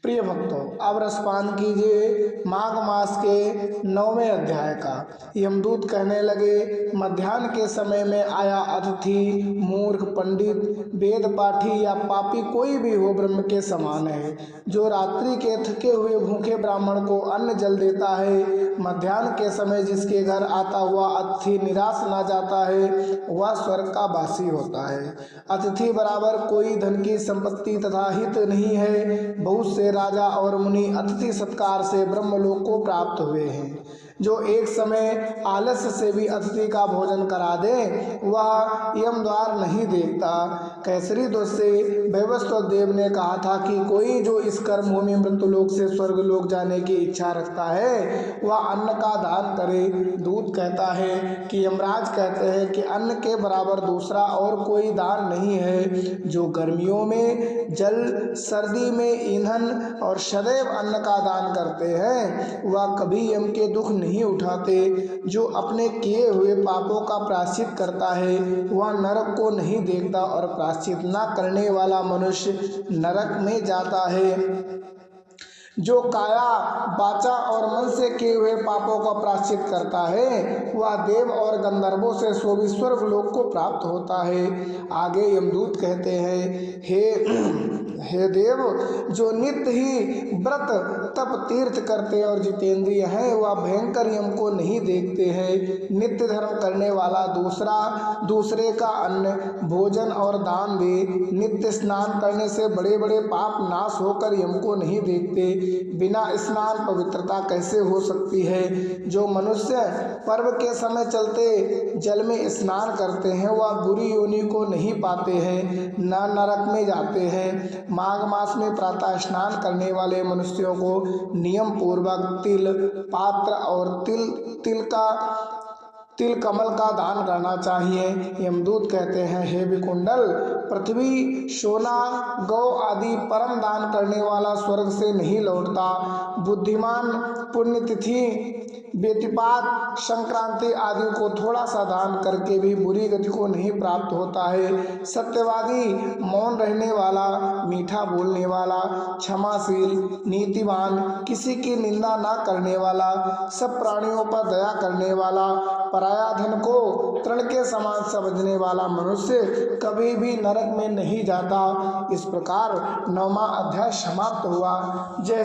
प्रिय भक्तों, अब रसपान कीजिए माघ मास के 9वें अध्याय का। यमदूत कहने लगे, मध्याह्न के समय में आया अतिथि मूर्ख, पंडित, वेद पाठी या पापी कोई भी हो ब्रह्म के समान है। जो रात्रि के थके हुए भूखे ब्राह्मण को अन्न जल देता है, मध्याह्न के समय जिसके घर आता हुआ अतिथि निराश न जाता है, वह स्वर्ग का वासी होता है। अतिथि बराबर कोई धन की संपत्ति तथा हित नहीं है। बहुत से राजा और मुनि अतिथि सत्कार से ब्रह्मलोक को प्राप्त हुए हैं। जो एक समय आलस्य से भी अतिथि का भोजन करा दे, वह यम द्वार नहीं देखता। कैसरी दोष से वैवस्वत देव ने कहा था कि कोई जो इस कर्म भूमि मृत्युलोक से स्वर्गलोक जाने की इच्छा रखता है, वह अन्न का दान करे। दूत कहता है कि यमराज कहते हैं कि अन्न के बराबर दूसरा और कोई दान नहीं है। जो गर्मियों में जल, सर्दी में ईंधन और सदैव अन्न का दान करते हैं, वह कभी यम के दुख नहीं उठाते। जो अपने किए हुए पापों का प्रायश्चित करता है, वह नरक को नहीं देखता और प्रायश्चित न करने वाला मनुष्य नरक में जाता है। जो काया, वाचा और मन से किए हुए पापों का प्रायश्चित करता है, वह देव और गंधर्वों से शोभित स्वर्ग लोक को प्राप्त होता है। आगे यमदूत कहते हैं, हे देव, जो नित्य ही व्रत तप तीर्थ करते और जितेंद्रिय हैं, वह भयंकर यम को नहीं देखते हैं। नित्य धर्म करने वाला दूसरे का अन्न, भोजन और दान दे। नित्य स्नान करने से बड़े बड़े पाप नाश होकर यम को नहीं देखते। बिना स्नान पवित्रता कैसे हो सकती है। जो मनुष्य पर्व के समय चलते जल में स्नान करते हैं, वह बुरी योनि को नहीं पाते हैं, न नरक में जाते हैं। माघ मास में प्रातः स्नान करने वाले मनुष्यों को नियम पूर्वक तिल पात्र और तिल कमल का दान करना चाहिए। यमदूत कहते हैं, हे विकुंडल, पृथ्वी, सोना, गौ आदि परम दान करने वाला स्वर्ग से नहीं लौटता। बुद्धिमान पुण्यतिथि, व्यतिपात, संक्रांति आदि को थोड़ा सा दान करके भी बुरी गति को नहीं प्राप्त होता है। सत्यवादी, मौन रहने वाला, मीठा बोलने वाला, क्षमाशील, नीतिवान, किसी की निंदा न करने वाला, सब प्राणियों पर दया करने वाला, पराया धन को तृण के समान समझने वाला मनुष्य कभी भी नरक में नहीं जाता। इस प्रकार 9वां अध्याय समाप्त हुआ। जय